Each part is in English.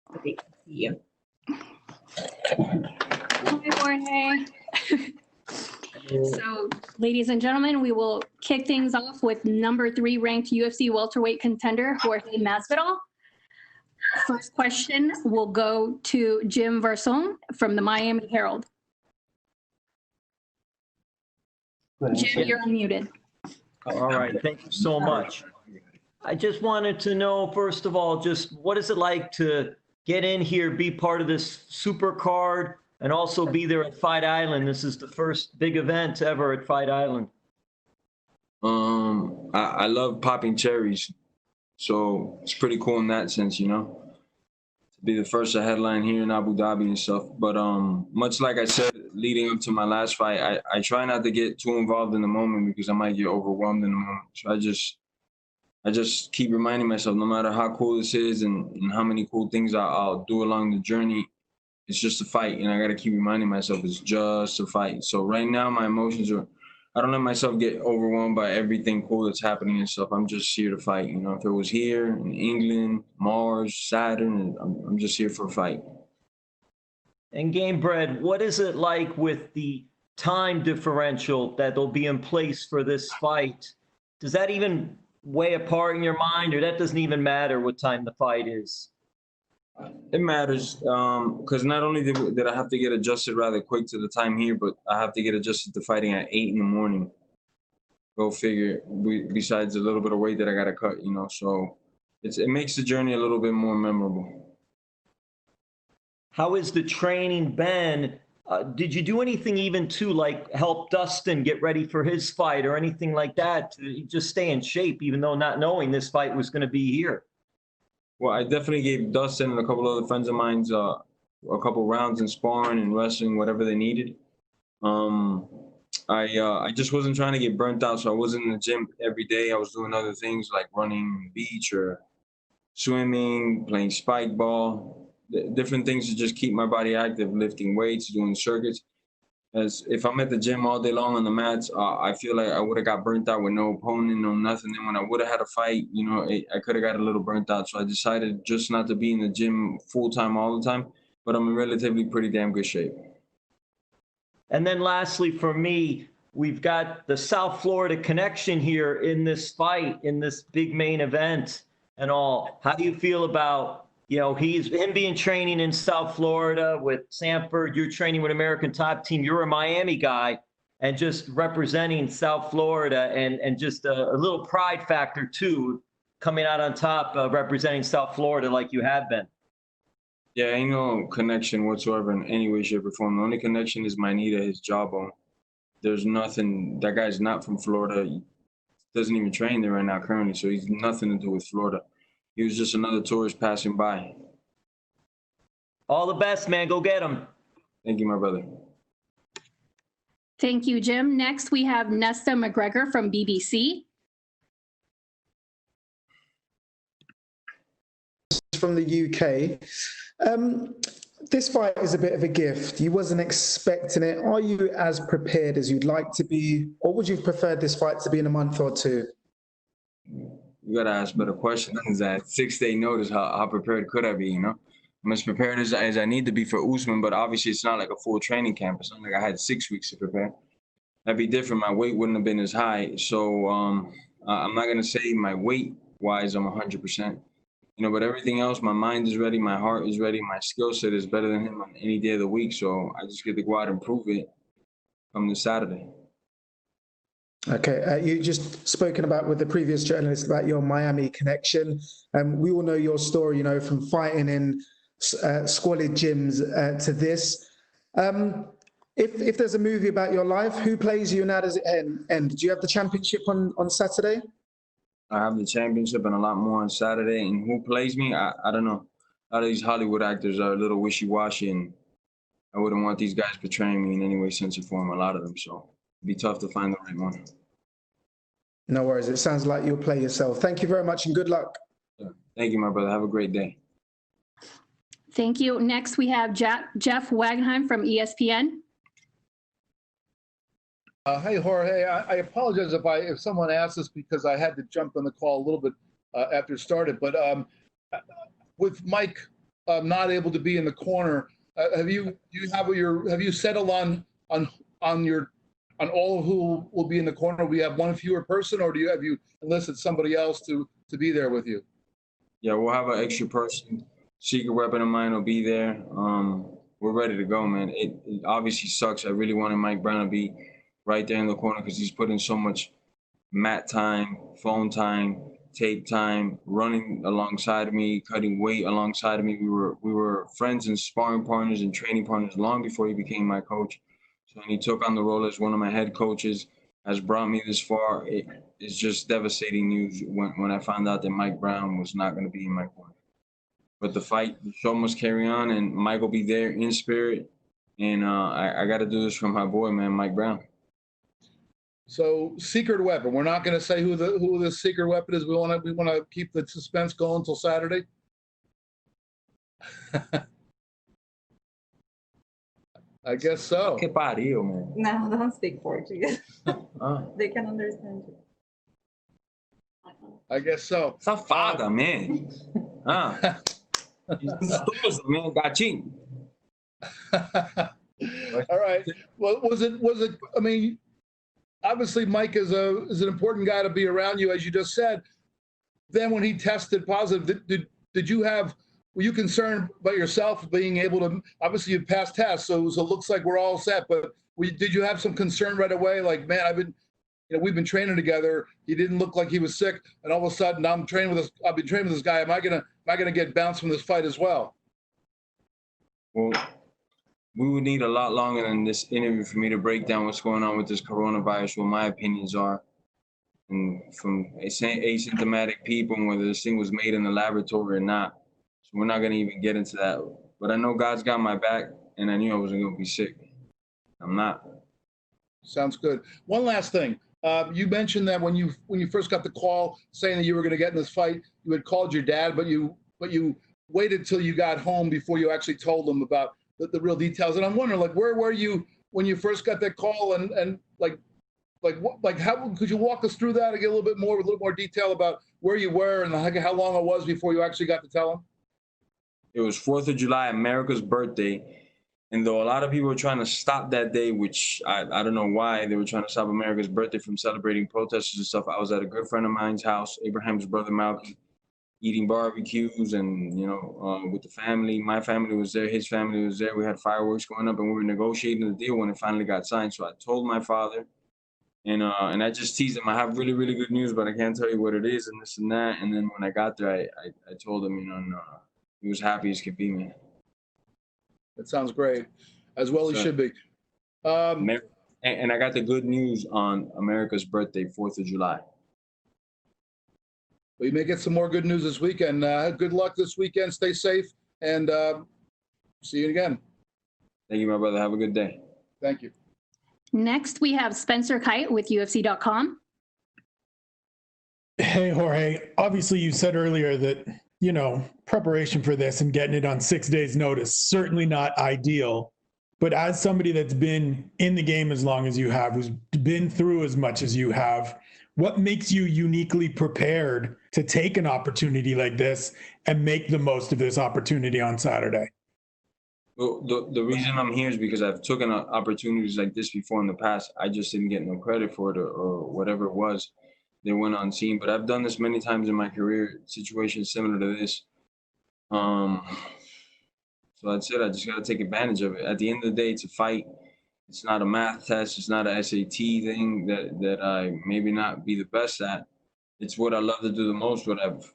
Great to see you. Hi, Jorge. So, ladies and gentlemen, we will kick things off with number 3 ranked UFC welterweight contender, Jorge Masvidal. First question will go to Jim Varsone from the Miami Herald. Jim, you're unmuted. All right, thank you so much. I just wanted to know, first of all, just what is it like to get in here, be part of this super card, and also be there at Fight Island? This is the first big event ever at Fight Island. I love popping cherries, so it's pretty cool in that sense, you know, to be the first to headline here in Abu Dhabi and stuff. But much like I said, leading up to my last fight, I try not to get too involved in the moment because I might get overwhelmed in the moment. So I just keep reminding myself, no matter how cool this is and how many cool things I'll do along the journey, it's just a fight, and I got to keep reminding myself it's just a fight. So right now, my emotions are, I don't let myself get overwhelmed by everything cool that's happening and stuff. I'm just here to fight. You know, if it was here in England, Mars, Saturn, I'm just here for a fight. And Gamebred, what is it like with the time differential that'll be in place for this fight? Does that even weigh a part in your mind, or that doesn't even matter what time the fight is? It matters because not only did I have to get adjusted rather quick to the time here, but I have to get adjusted to fighting at 8 in the morning. Go figure. Besides a little bit of weight that I got to cut, you know, so it makes the journey a little bit more memorable. How has the training been? Did you do anything even to like help Dustin get ready for his fight or anything like that to just stay in shape, even though not knowing this fight was going to be here? Well, I definitely gave Dustin and a couple other friends of mine a couple rounds in sparring and wrestling, whatever they needed. I just wasn't trying to get burnt out, so I wasn't in the gym every day. I was doing other things like running the beach or swimming, playing spike ball, different things to just keep my body active, lifting weights, doing circuits. As if I'm at the gym all day long on the mats, I feel like I would have got burnt out with no opponent, no nothing. And when I would have had a fight, you know, I could have got a little burnt out. So I decided just not to be in the gym full time all the time, but I'm in relatively pretty damn good shape. And then lastly, for me, we've got the South Florida connection here in this fight, in this big main event and all. How do you feel about, you know, him being training in South Florida with Sanford, you're training with American Top Team, you're a Miami guy, and just representing South Florida and just a little pride factor too, coming out on top, representing South Florida like you have been? Yeah, ain't no connection whatsoever in any way, shape, or form. The only connection is my knee to his jawbone. There's nothing, that guy's not from Florida. He doesn't even train there right now currently, so he's nothing to do with Florida. He was just another tourist passing by. All the best, man. Go get him. Thank you, my brother. Thank you, Jim. Next, we have Nesta McGregor from BBC. From the UK. This fight is a bit of a gift. You wasn't expecting it. Are you as prepared as you'd like to be, or would you have preferred this fight to be in a month or two? You gotta ask better questions than that. 6-day notice, how prepared could I be, you know? I'm as prepared as I need to be for Usman, but obviously it's not like a full training camp. It's not like I had 6 weeks to prepare. That'd be different. My weight wouldn't have been as high. So I'm not gonna say my weight-wise I'm 100%. You know, but everything else, my mind is ready, my heart is ready, my skill set is better than him on any day of the week. So I just get to go out and prove it come this Saturday. Okay, you just spoken about with the previous journalist about your Miami connection. We all know your story, you know, from fighting in squalid gyms to this. If there's a movie about your life, who plays you and how does it end? Do you have the championship on Saturday? I have the championship and a lot more on Saturday. And who plays me? I don't know. A lot of these Hollywood actors are a little wishy-washy, and I wouldn't want these guys portraying me in any way, sense, or form, a lot of them. So it'd be tough to find the right one. No worries. It sounds like you'll play yourself. Thank you very much and good luck. Yeah. Thank you, my brother. Have a great day. Thank you. Next, we have Jeff Wagenheim from ESPN. Hey, Jorge, I apologize if someone asked this because I had to jump on the call a little bit after it started, but with Mike not able to be in the corner, have you settled on all of who will be in the corner? We have one fewer person, or have you enlisted somebody else to be there with you? Yeah, we'll have an extra person. Secret weapon of mine will be there. We're ready to go, man. It obviously sucks. I really wanted Mike Brown to be right there in the corner because he's put in so much mat time, phone time, tape time, running alongside of me, cutting weight alongside of me. We were friends and sparring partners and training partners long before he became my coach. So when he took on the role as one of my head coaches, has brought me this far. It's just devastating news when I found out that Mike Brown was not going to be in my corner. But the show must carry on, and Mike will be there in spirit. And I got to do this for my boy, man, Mike Brown. So, secret weapon. We're not going to say who the secret weapon is. We want to keep the suspense going until Saturday. I guess so. Que pariu, man. No, don't speak Portuguese. They can understand you. I guess so. Safada, man. Gostoso, man, gatinho. All right. Well, was it? I mean, obviously, Mike is an important guy to be around you, as you just said. Then, when he tested positive, were you concerned about yourself being able to? Obviously, you passed tests, so it looks like we're all set. But did you have some concern right away? Like, man, we've been training together. He didn't look like he was sick, and all of a sudden, I've been training with this guy. Am I gonna get bounced from this fight as well? Well, we would need a lot longer than this interview for me to break down what's going on with this coronavirus, what my opinions are, and from asymptomatic people, and whether this thing was made in the laboratory or not. So we're not gonna even get into that. But I know God's got my back, and I knew I wasn't gonna be sick. I'm not. Sounds good. One last thing. You mentioned that when you first got the call saying that you were going to get in this fight, you had called your dad, but you waited till you got home before you actually told him about the real details. And I'm wondering, like, where were you when you first got that call, and how could you walk us through that and get a little more detail about where you were and how long it was before you actually got to tell him? It was 4th of July, America's birthday. And though a lot of people were trying to stop that day, which I don't know why they were trying to stop America's birthday from celebrating protesters and stuff, I was at a good friend of mine's house, Abraham's brother Malky, eating barbecues and, with the family. My family was there, his family was there. We had fireworks going up, and we were negotiating the deal when it finally got signed. So I told my father, and I just teased him. I have really, really good news, but I can't tell you what it is and this and that. And then when I got there, I told him, and he was happy as could be, man. That sounds great. As well, he should be. And I got the good news on America's birthday, 4th of July. Well, you may get some more good news this weekend. Good luck this weekend. Stay safe, and see you again. Thank you, my brother. Have a good day. Thank you. Next, we have Spencer Kite with UFC.com. Hey, Jorge. Obviously, you said earlier that, preparation for this and getting it on 6 days' notice, certainly not ideal. But as somebody that's been in the game as long as you have, who's been through as much as you have, what makes you uniquely prepared to take an opportunity like this and make the most of this opportunity on Saturday? Well, the reason I'm here is because I've taken opportunities like this before in the past. I just didn't get no credit for it or whatever it was. They went unseen, but I've done this many times in my career, situations similar to this. So that's it. I just got to take advantage of it. At the end of the day, it's a fight. It's not a math test. It's not a SAT thing that I maybe not be the best at. It's what I love to do the most, what I've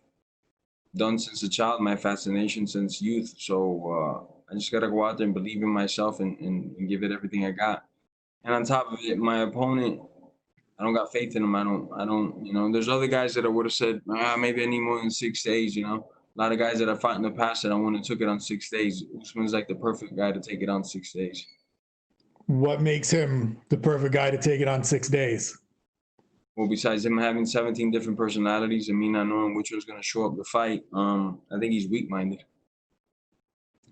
done since a child, my fascination since youth. So I just got to go out there and believe in myself and give it everything I got. And on top of it, my opponent, I don't got faith in him. I don't, there's other guys that I would have said, maybe I need more than 6 days, A lot of guys that I fought in the past that I wouldn't have took it on 6 days. Usman's like the perfect guy to take it on 6 days. What makes him the perfect guy to take it on 6 days? Well, besides him having 17 different personalities and me not knowing which one's going to show up to fight, I think he's weak-minded.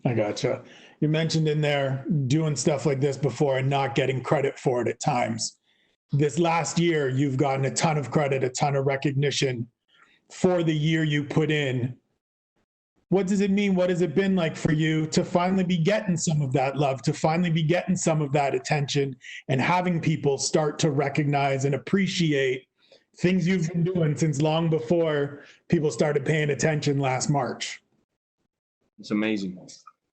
I gotcha. You mentioned in there doing stuff like this before and not getting credit for it at times. This last year, you've gotten a ton of credit, a ton of recognition for the year you put in. what does it mean? What has it been like for you to finally be getting some of that love, to finally be getting some of that attention, and having people start to recognize and appreciate things you've been doing since long before people started paying attention last March? It's amazing.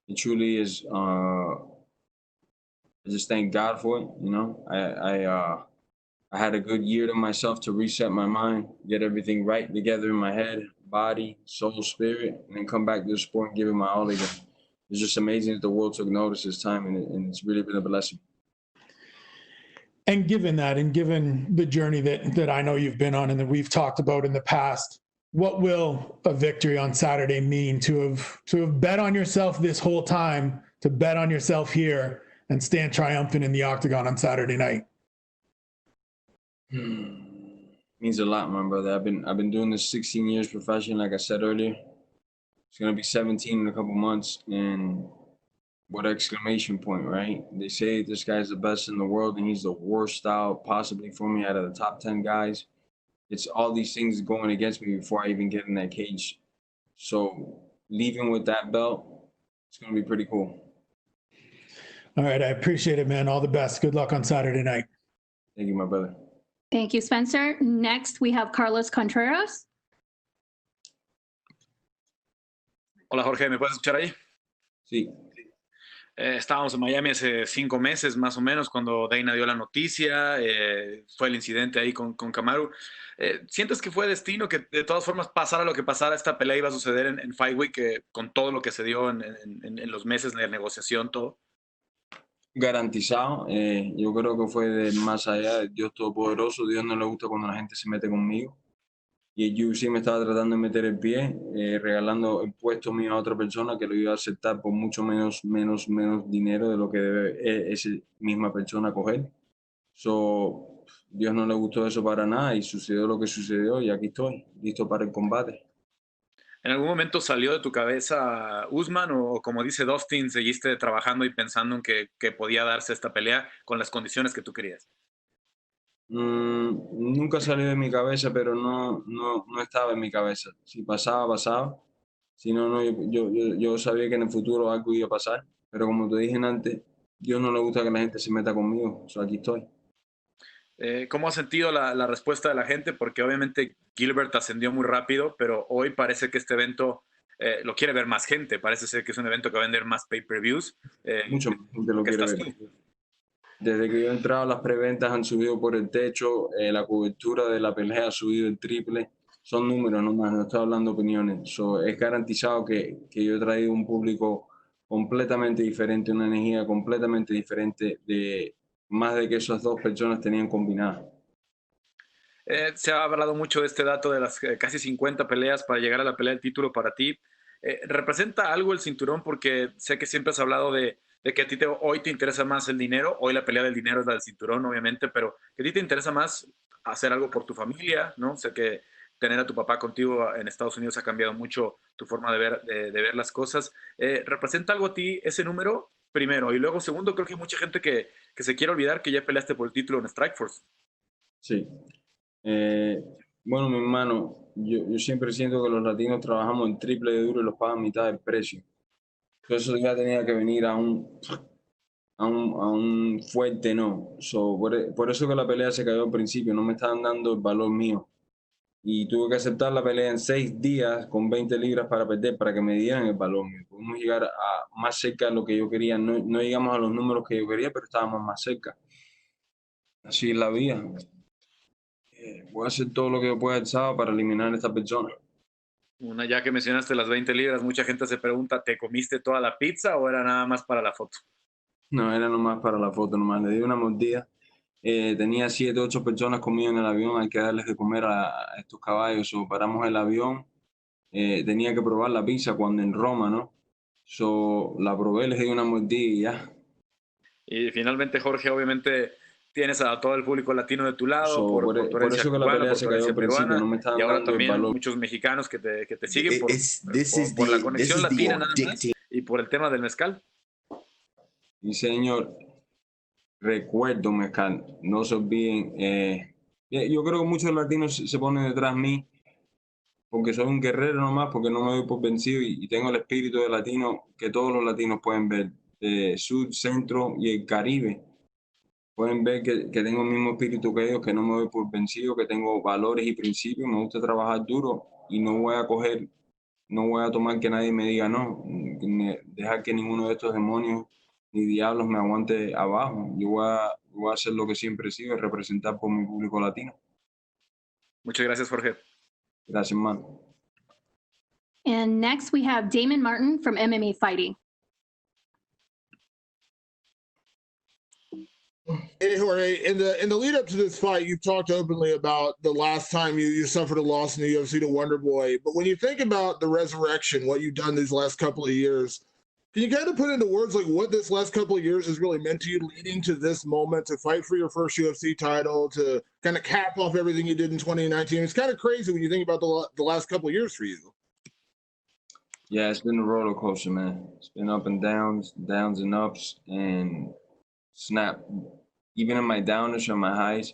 It truly is. I just thank God for it. You know, I had a good year to myself to reset my mind, get everything right together in my head, body, soul, spirit, and then come back to the sport and give it my all again. It's just amazing that the world took notice this time, and it's really been a blessing. And given that, and given the journey that I know you've been on and that we've talked about in the past, what will a victory on Saturday mean to have bet on yourself this whole time, to bet on yourself here and stand triumphant in the octagon on Saturday night? Means a lot, my brother. I've been doing this 16 years professionally, like I said earlier. It's gonna be 17 in a couple months, and what exclamation point, right? They say this guy's the best in the world, and he's the worst out possibly for me out of the top 10 guys. It's all these things going against me before I even get in that cage. So leaving with that belt, it's gonna be pretty cool. All right, I appreciate it, man. All the best. Good luck on Saturday night. Thank you, my brother. Thank you, Spencer. Next, we have Carlos Contreras. Hola, Jorge, ¿me puedes escuchar ahí? Sí. Estábamos en Miami hace 5 meses más o menos cuando Dana dio la noticia, fue el incidente ahí con Kamaru. ¿Sientes que fue destino, que de todas formas pasara lo que pasara, esta pelea iba a suceder en Fight Week, con todo lo que se dio en los meses de negociación, todo? Garantizado. Yo creo que fue de más allá de Dios Todopoderoso. Dios no le gusta cuando la gente se mete conmigo. Y el UFC me estaba tratando de meter el pie, regalando el puesto mío a otra persona que lo iba a aceptar por mucho menos dinero de lo que debe esa misma persona coger. So, Dios no le gustó eso para nada y sucedió lo que sucedió y aquí estoy, listo para el combate. ¿En algún momento salió de tu cabeza Usman o como dice Dustin, seguiste trabajando y pensando en que podía darse esta pelea con las condiciones que tú querías? Nunca salió de mi cabeza, pero no estaba en mi cabeza. Si pasaba, pasaba. Si no, yo sabía que en el futuro algo iba a pasar. Pero como te dije antes, Dios no le gusta que la gente se meta conmigo. So, aquí estoy. ¿Cómo has sentido la respuesta de la gente? Porque obviamente Gilbert ascendió muy rápido, pero hoy parece que este evento lo quiere ver más gente. Parece ser que es un evento que va a vender más pay-per-views. Mucho más gente lo quiere ver. Desde que yo he entrado, las preventas han subido por el techo, la cobertura de la pelea ha subido el triple. Son números nomás, no estoy hablando opiniones. So, es garantizado que yo he traído un público completamente diferente, una energía completamente diferente de más de que esas dos personas tenían combinadas. Se ha hablado mucho de este dato de las casi 50 peleas para llegar a la pelea del título para ti. ¿Representa algo el cinturón? Porque sé que siempre has hablado de que a ti hoy te interesa más el dinero. Hoy la pelea del dinero es la del cinturón, obviamente, pero que a ti te interesa más hacer algo por tu familia, ¿no? Sé que tener a tu papá contigo en Estados Unidos ha cambiado mucho tu forma de ver las cosas. ¿Representa algo a ti ese número? Primero. Y luego, segundo, creo que hay mucha gente que se quiere olvidar que ya peleaste por el título en Strikeforce. Sí. Bueno, mi hermano, yo siempre siento que los latinos trabajamos el triple de duro y los pagan mitad del precio. Eso ya tenía que venir a un fuerte no. So, por eso que la pelea se cayó al principio, no me estaban dando el valor mío. Y tuve que aceptar la pelea en 6 días con 20 libras para perder, para que me dieran el valor mío. Pudimos llegar más cerca de lo que yo quería. No llegamos a los números que yo quería, pero estábamos más cerca. Así es la vida. Voy a hacer todo lo que yo pueda el sábado para eliminar a esta persona. Ya que mencionaste las 20 libras, mucha gente se pregunta, ¿te comiste toda la pizza o era nada más para la foto? No, era nomás para la foto, nomás. Le di una mordida. Tenía 7, 8 personas conmigo en el avión. Hay que darles de comer a estos caballos. So, paramos el avión. Tenía que probar la pizza cuando en Roma, ¿no? So, la probé, les di una mordida y ya. Y finalmente, Jorge, obviamente tienes a todo el público latino de tu lado, So, por tu por herencia eso que la cubana, pelea por se tu cayó herencia al principio, peruana, no me estaban y ahora dando el también valor. muchos mexicanos que te siguen por la conexión latina nada más y por el tema del mezcal. Y señor, recuerdo mezcal, no se olviden. Yo creo que muchos latinos se ponen detrás de mí porque soy un guerrero nomás, porque no me doy por vencido y tengo el espíritu de latino que todos los latinos pueden ver, de sur, centro y el Caribe. Pueden ver que tengo el mismo espíritu que ellos, que no me doy por vencido, que tengo valores y principios, me gusta trabajar duro y no voy a tomar que nadie me diga no, ni dejar que ninguno de estos demonios ni diablos me aguante abajo. Yo voy a hacer lo que siempre he sido, representar por mi público latino. Muchas gracias, Jorge. Gracias, man. And next we have Damon Martin from MMA Fighting. Hey Jorge, in the lead up to this fight, you've talked openly about the last time you suffered a loss in the UFC to Wonder Boy. But when you think about the resurrection, what you've done these last couple of years, can you kind of put into words like what this last couple of years has really meant to you leading to this moment to fight for your first UFC title, to kind of cap off everything you did in 2019? It's kind of crazy when you think about the last couple of years for you. Yeah, it's been a roller coaster, man. It's been up and downs, downs and ups, and snap. Even in my downers or my highs,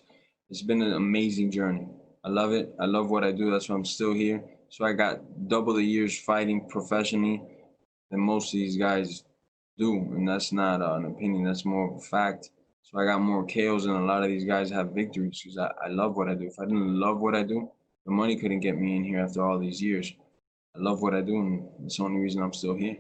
it's been an amazing journey. I love it. I love what I do. That's why I'm still here. So I got double the years fighting professionally than most of these guys do. And that's not an opinion, that's more of a fact. So I got more KOs than a lot of these guys have victories because I love what I do. If I didn't love what I do, the money couldn't get me in here after all these years. I love what I do, and it's the only reason I'm still here.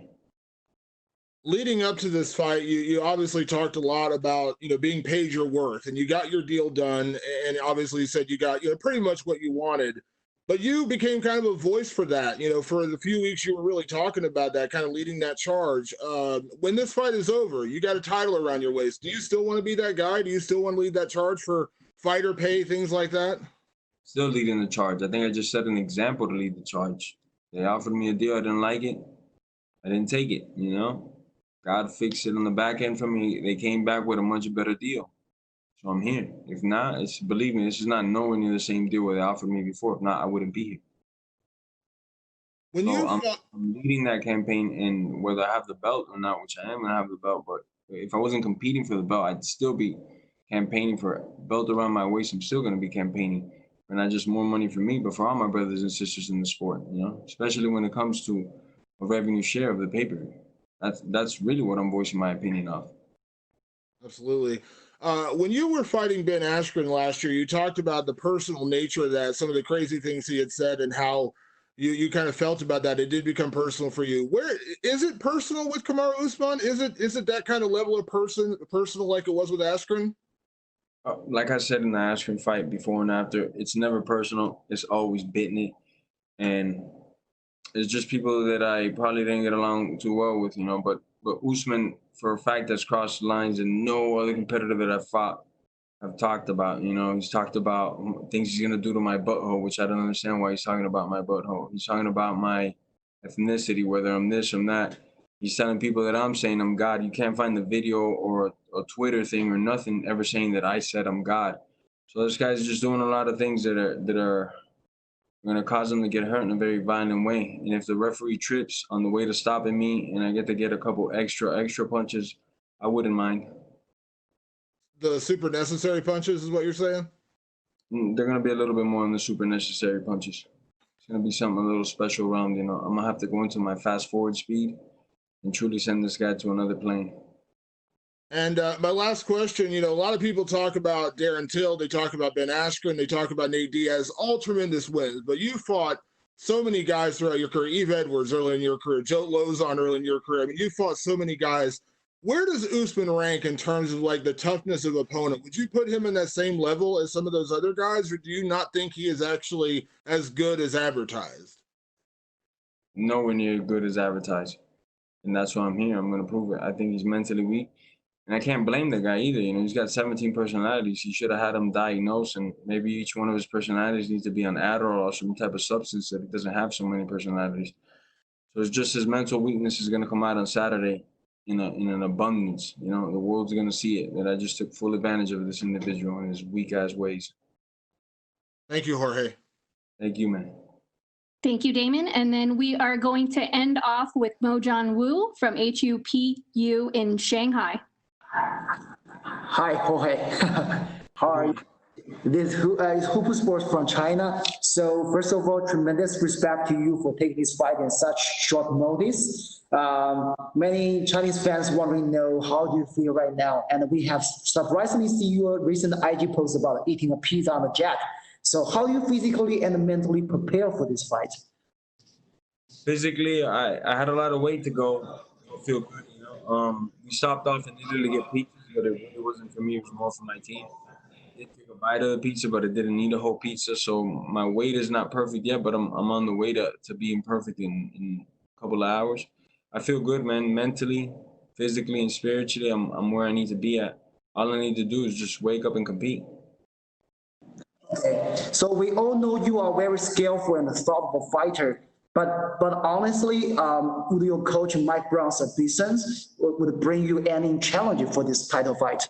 Leading up to this fight, you obviously talked a lot about, being paid your worth, and you got your deal done, and obviously you said you got, pretty much what you wanted. But you became kind of a voice for that, for the few weeks you were really talking about that, kind of leading that charge. When this fight is over, you got a title around your waist. Do you still want to be that guy? Do you still want to lead that charge for fighter pay, things like that? Still leading the charge. I think I just set an example to lead the charge. They offered me a deal, I didn't like it. I didn't take it, God fixed it on the back end for me. They came back with a much better deal. So I'm here. If not, believe me, this is not nowhere near the same deal where they offered me before. If not, I wouldn't be here. I'm leading that campaign, and whether I have the belt or not, which I am going to have the belt, but if I wasn't competing for the belt, I'd still be campaigning for a belt around my waist. I'm still going to be campaigning for not just more money for me, but for all my brothers and sisters in the sport, especially when it comes to a revenue share of the pay-per-view. That's really what I'm voicing my opinion of. Absolutely. When you were fighting Ben Askren last year, you talked about the personal nature of that, some of the crazy things he had said, and how you kind of felt about that. It did become personal for you. Where is it personal with Kamaru Usman? Is it that kind of level of personal like it was with Askren? Like I said in the Askren fight before and after, it's never personal. It's always bitten it, and it's just people that I probably didn't get along too well with, But Usman, for a fact, has crossed lines, and no other competitor that I've fought have talked about. He's talked about things he's gonna do to my butthole, which I don't understand why he's talking about my butthole. He's talking about my ethnicity, whether I'm this or that. He's telling people that I'm saying I'm God. You can't find the video or a Twitter thing or nothing ever saying that I said I'm God. So this guy's just doing a lot of things that are going to cause him to get hurt in a very violent way. And if the referee trips on the way to stopping me and I get to get a couple extra punches, I wouldn't mind. The super necessary punches is what you're saying? They're going to be a little bit more than the super necessary punches. It's going to be something a little special around, I'm going to have to go into my fast forward speed and truly send this guy to another plane. And my last question, a lot of people talk about Darren Till, they talk about Ben Askren, they talk about Nate Diaz, all tremendous wins, but you fought so many guys throughout your career, Eve Edwards early in your career, Joe Lozon early in your career. I mean, you fought so many guys. Where does Usman rank in terms of like the toughness of opponent? Would you put him in that same level as some of those other guys, or do you not think he is actually as good as advertised? Nowhere near good as advertised. And that's why I'm here. I'm going to prove it. I think he's mentally weak. And I can't blame the guy either. He's got 17 personalities. He should have had him diagnosed, and maybe each one of his personalities needs to be on Adderall or some type of substance that he doesn't have so many personalities. So it's just his mental weakness is going to come out on Saturday in an abundance. The world's going to see it, that I just took full advantage of this individual in his weak-ass ways. Thank you, Jorge. Thank you, man. Thank you, Damon. And then we are going to end off with Mojan Wu from HUPU in Shanghai. Hi, Jorge. How are you? This is Hupu Sports from China. So first of all, tremendous respect to you for taking this fight in such short notice. Many Chinese fans want to know how do you feel right now, and we have surprisingly seen your recent IG post about eating a pizza on the jet. So how do you physically and mentally prepare for this fight? Physically, I had a lot of weight to go. I feel good, you know. We stopped off in Italy to get pizza, but it really wasn't for me. It was more for my team. I did take a bite of the pizza, but I didn't need a whole pizza. So my weight is not perfect yet, but I'm on the way to being perfect in a couple of hours. I feel good, man. Mentally, physically, and spiritually, I'm where I need to be at. All I need to do is just wake up and compete. Okay. So we all know you are very skillful and thoughtful fighter. But honestly, would your coach Mike Brown's ambitions would bring you any challenge for this title fight?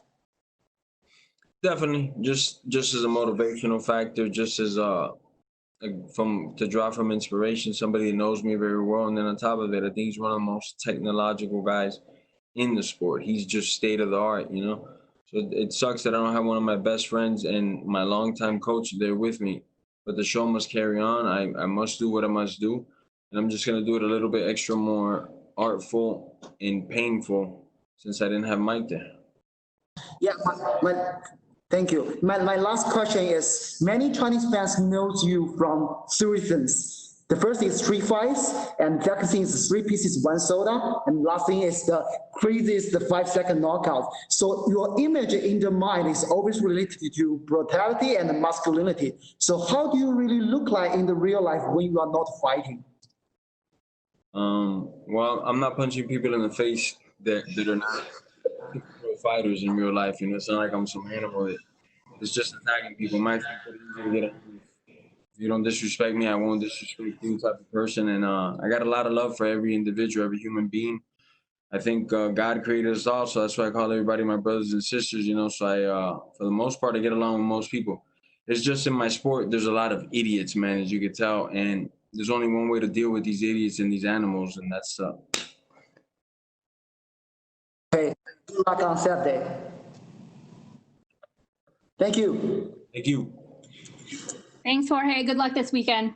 Definitely, just as a motivational factor, just as to draw from inspiration, somebody that knows me very well, and then on top of it, I think he's one of the most technological guys in the sport. He's just state of the art, you know. So it sucks that I don't have one of my best friends and my longtime coach there with me. But the show must carry on. I must do what I must do, and I'm just gonna do it a little bit extra more artful and painful since I didn't have Mike there. Yeah, thank you. My last question is, many Chinese fans knows you from three things. The first is 3 fights, and the second thing is 3 pieces, 1 soda, and last thing is the craziest 5-second knockout. So your image in the mind is always related to brutality and masculinity. So how do you really look like in the real life when you are not fighting? Well, I'm not punching people in the face that are not fighters in real life. You know, it's not like I'm some animal that's just attacking people. My thing is easy to get angry. If you don't disrespect me, I won't disrespect you type of person. And I got a lot of love for every individual, every human being. I think God created us all, so that's why I call everybody my brothers and sisters, you know. So for the most part, I get along with most people. It's just in my sport, there's a lot of idiots, man, as you can tell. And there's only one way to deal with these idiots and these animals, and that's Okay, good luck on Saturday. Thank you. Thank you. Thanks, Jorge. Good luck this weekend.